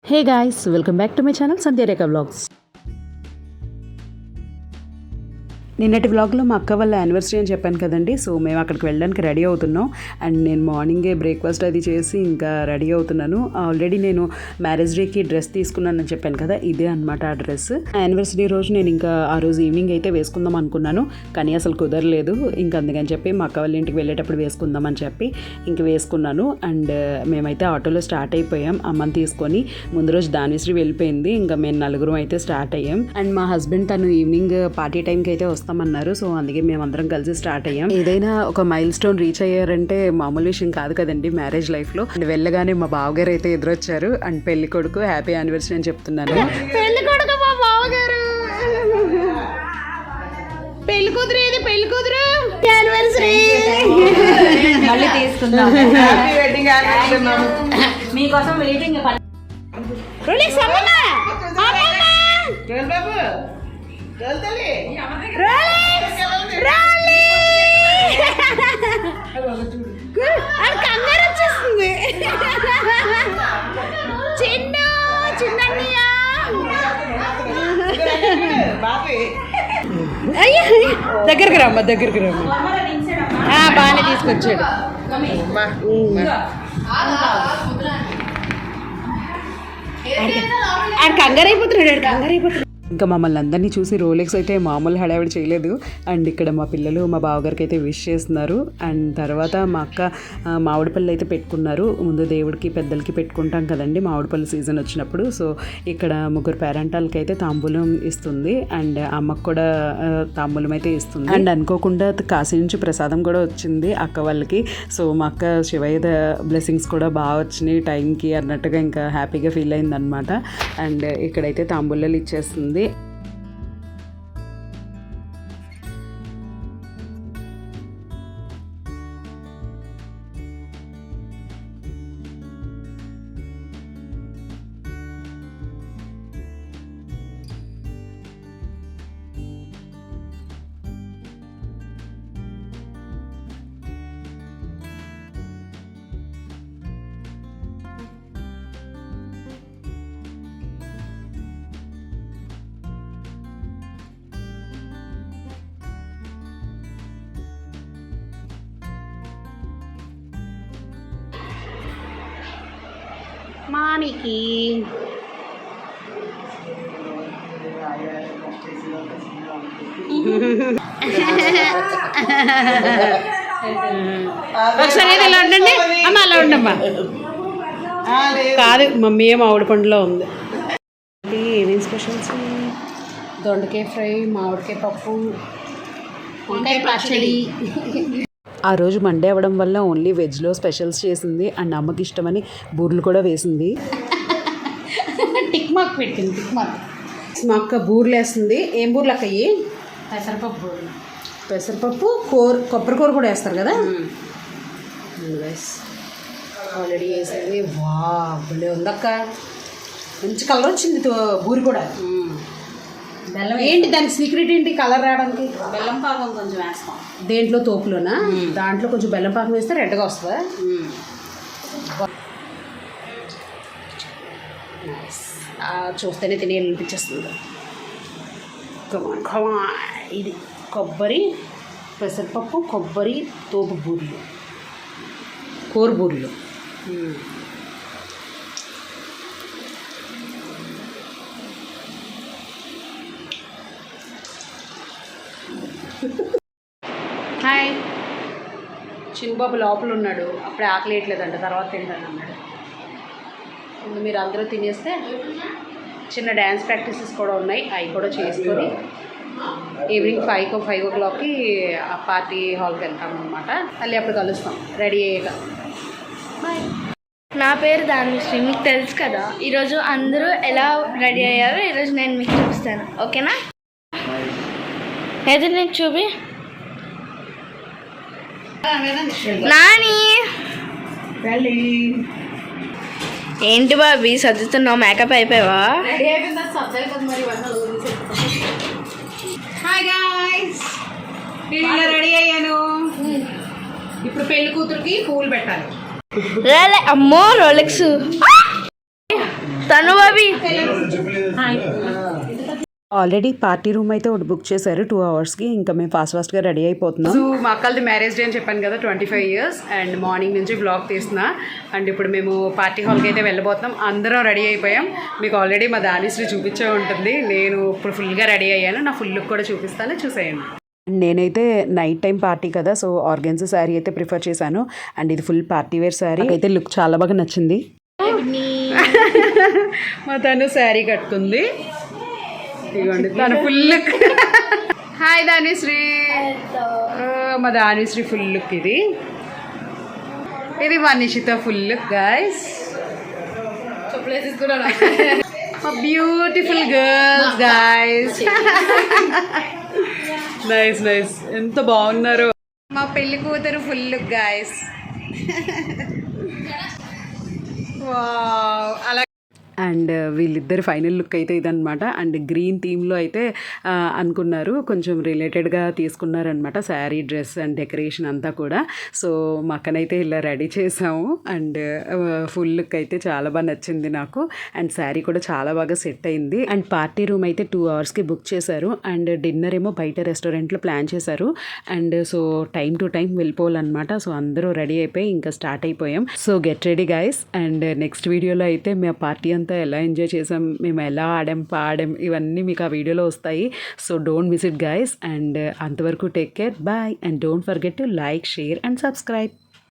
Hey guys, welcome back to my channel Sandhya Rekha Vlogs. నిన్నటి వ్లాగ్లో మా అక్క వాళ్ళ యానివర్సరీ అని చెప్పాను కదండి. సో మేము అక్కడికి వెళ్ళడానికి రెడీ అవుతున్నాం. అండ్ నేను మార్నింగే బ్రేక్ఫాస్ట్ అది చేసి ఇంకా రెడీ అవుతున్నాను. ఆల్రెడీ నేను మ్యారేజ్ డేకి డ్రెస్ తీసుకున్నానని చెప్పాను కదా, ఇదే అనమాట ఆ డ్రెస్. యానివర్సరీ రోజు నేను ఇంకా ఆ రోజు ఈవినింగ్ అయితే వేసుకుందాం అనుకున్నాను, కానీ అసలు కుదరలేదు. ఇంకా అందుకని చెప్పి మా అక్క వాళ్ళ ఇంటికి వెళ్ళేటప్పుడు వేసుకుందామని చెప్పి ఇంక వేసుకున్నాను. అండ్ మేమైతే ఆటోలో స్టార్ట్ అయిపోయాం అమ్మని తీసుకొని. ముందు రోజు దానిశ్రీ వెళ్ళిపోయింది, ఇంకా మేము నలుగురం అయితే స్టార్ట్ అయ్యాం. అండ్ మా హస్బెండ్ తను ఈవినింగ్ పార్టీ టైంకి అయితే వస్తామన్నారు. సో అందుకే మేమందరం కలిసి స్టార్ట్ అయ్యాం. ఏదైనా ఒక మైల్ స్టోన్ రీచ్ అయ్యారంటే మామూలు విషయం కాదు కదండి మ్యారేజ్ లైఫ్ లో. అండ్ వెళ్ళగానే మా బావగారు అయితే ఎదురొచ్చారు. అండ్ పెళ్లి కొడుకు హ్యాపీ యానివర్సరీ అని చెప్తున్నాను. పెళ్లి కొడుకు మా బావగారు, పెళ్లి కూతురు ఏది, పెళ్లి కూతురు యానివర్సరీ మళ్ళీ తీసుకుందాం. హ్యాపీ వెడ్డింగ్ యానివర్సరీ మీకోసం వెయిటింగ్. రోలెక్స్ అమ్మమ్మ అమ్మమ్మ గల్ బాబు గల్ తల్లి రోలెక్స్ రోలీ అది కంగారు వచ్చేస్తుంది. చిన్న చిన్నయ్య అయ్యా దగ్గరికి రమ్మ, దగ్గరికి రమ్మ. బాగానే తీసుకొచ్చాడు. కంగారు అయిపోతున్నాడు, కంగారు అయిపోతున్నాడు. ఇంకా మమ్మల్ని అందరినీ చూసి రోలెక్స్ అయితే మామూలు హడావిడి చేయలేదు. అండ్ ఇక్కడ మా పిల్లలు మా బావగారికి అయితే విష్ చేస్తున్నారు. అండ్ తర్వాత మా అక్క మామిడి పళ్ళు అయితే పెట్టుకున్నారు. ముందు దేవుడికి పెద్దలకి పెట్టుకుంటాం కదండి మామిడి పళ్ళు సీజన్ వచ్చినప్పుడు. సో ఇక్కడ ముగ్గురు పేరెంటాలకి అయితే తాంబూలం ఇస్తుంది. అండ్ అమ్మకు కూడా తాంబూలం అయితే ఇస్తుంది. అండ్ అనుకోకుండా కాశీ నుంచి ప్రసాదం కూడా వచ్చింది అక్క వాళ్ళకి. సో మా అక్క శివయ్య బ్లెస్సింగ్స్ కూడా బాగా వచ్చినాయి టైంకి అన్నట్టుగా ఇంకా హ్యాపీగా ఫీల్ అయింది అనమాట. అండ్ ఇక్కడైతే తాంబూలాలు ఇచ్చేస్తుంది. మానికి ఒకసారి ఇలా ఉండండి అమ్మ, అలా ఉండమ్మా. కాదు మమ్మీ మామిడి పండులో ఉంది. ఏమేమి స్పెషల్స్? దొండకాయ ఫ్రై, మామిడికాయ పప్పు, వంకాయ పచ్చడి. ఆ రోజు మండే అవ్వడం వల్ల ఓన్లీ వెజ్లో స్పెషల్స్ చేసింది. అండ్ అమ్మకి ఇష్టమని బూర్లు కూడా వేసింది. టిక్ మార్క్ పెట్టింది, టిక్ మార్క్. మా అక్క బూర్లు వేస్తుంది. ఏం బూర్లు అక్క? అయ్యి పెసరపప్పు బూరెలు. పెసరపప్పు కొబ్బరి కూర కూడా వేస్తారు కదా. ఆల్రెడీ వేసింది. వా భలే ఉందక్క, మంచి కలర్ వచ్చింది బూరి కూడా. బెల్లం ఏంటి దానికి సీక్రెట్ ఏంటి కలర్ రావడానికి? బెల్లం పాకం కొంచెం వేస్తాం దేంట్లో, తోపులోనా? దాంట్లో కొంచెం బెల్లం పాకం వేస్తే రెడ్గా వస్తుందా? చూస్తేనే తినేయాలనిపించేస్తుంది. ఇది కొబ్బరి, పెసరపప్పు, కొబ్బరి, తోపు బూరెలు, కూర బూరెలు. హాయ్. చిన్నబాబు లోపల ఉన్నాడు, అప్పుడే ఆకలి వేయట్లేదంట, తర్వాత తింటాను అన్నాడు. ముందు మీరు అందరూ తినేస్తే చిన్న డ్యాన్స్ ప్రాక్టీసెస్ కూడా ఉన్నాయి, అవి కూడా చేసుకొని ఈవినింగ్ 5 o'clockకి ఆ పార్టీ హాల్కి వెళ్తాం అనమాట. మళ్ళీ అప్పుడు కలుస్తాం రెడీ అయ్యాక. బాయ్. నా పేరు దానిశ్రీ, మీకు తెలుసు కదా. ఈరోజు అందరూ ఎలా రెడీ అయ్యారో ఈరోజు నేను మీకు చూపిస్తాను, ఓకేనా? అయితే నేను చూపి. నాని ఏంటి బాబీ సర్దుతున్నావు? మేకప్ అయిపోయావా? హాయ్ గాయ్స్, నేను రెడీ అయ్యాను. ఇప్పుడు పెళ్లి కూతురికి పువ్వులు పెట్టాలి. అమ్మో రోలెక్స్ తను బాబీ ఆల్రెడీ పార్టీ రూమ్ అయితే ఒకటి బుక్ చేశారు 2 అవర్స్కి. ఇంకా మేము ఫాస్ట్గా రెడీ అయిపోతున్నాం. సో మా అక్కలది మ్యారేజ్ డే అని చెప్పాను కదా, 25 years, అండ్ మార్నింగ్ నుంచి బ్లాగ్ తీస్తున్నా. అండ్ ఇప్పుడు మేము పార్టీ హాల్కి అయితే వెళ్ళబోతున్నాం. అందరం రెడీ అయిపోయాం. మీకు ఆల్రెడీ మా దానిశ్రీ చూపించే ఉంటుంది. నేను ఇప్పుడు ఫుల్గా రెడీ అయ్యాను. నా ఫుల్ లుక్ కూడా చూపిస్తాను, చూసేయండి. నేనైతే నైట్ టైం పార్టీ కదా, సో ఆర్గెన్జా శారీ అయితే ప్రిఫర్ చేశాను. అండ్ ఇది ఫుల్ పార్టీ వేర్ శారీ అయితే లుక్ చాలా బాగా నచ్చింది. మా తను శారీ కట్టుకుంది. ఇదిగోండి తను ఫుల్ లుక్. హాయ్ దానిశ్రీ. మా దానిశ్రీ ఫుల్ లుక్ ఇది. ఇది Vanishitha full look guys. Beautiful girls guys. Nice nice. ఎంత బాగున్నారు. మా పెళ్లి కూతురు ఫుల్ లుక్ గైస్. అలా అండ్ వీళ్ళిద్దరు ఫైనల్ లుక్ అయితే ఇదనమాట. అండ్ గ్రీన్ థీమ్లో అయితే అనుకున్నారు, కొంచెం రిలేటెడ్గా తీసుకున్నారనమాట శారీ, డ్రెస్ అండ్ డెకరేషన్ అంతా కూడా. సో మా అక్కనైతే ఇలా రెడీ చేసాము. అండ్ ఫుల్ లుక్ అయితే చాలా బాగా నచ్చింది నాకు. అండ్ శారీ కూడా చాలా బాగా సెట్ అయింది. అండ్ పార్టీ రూమ్ అయితే 2 అవర్స్కి బుక్ చేశారు. అండ్ డిన్నర్ ఏమో బయట రెస్టారెంట్లో ప్లాన్ చేశారు. And so time to time వెళ్ళిపోవాలన్నమాట. సో అందరూ రెడీ అయిపోయి ఇంకా స్టార్ట్ అయిపోయాం. So get ready guys. And next వీడియోలో అయితే మా పార్టీ అంతా ఎలా ఎంజాయ్ చేసాం, మేము ఎలా ఆడాం పాడాం, ఇవన్నీ మీకు ఆ వీడియోలో వస్తాయి. So don't miss it guys. And అంతవరకు take care, bye. And don't forget to like, share and subscribe.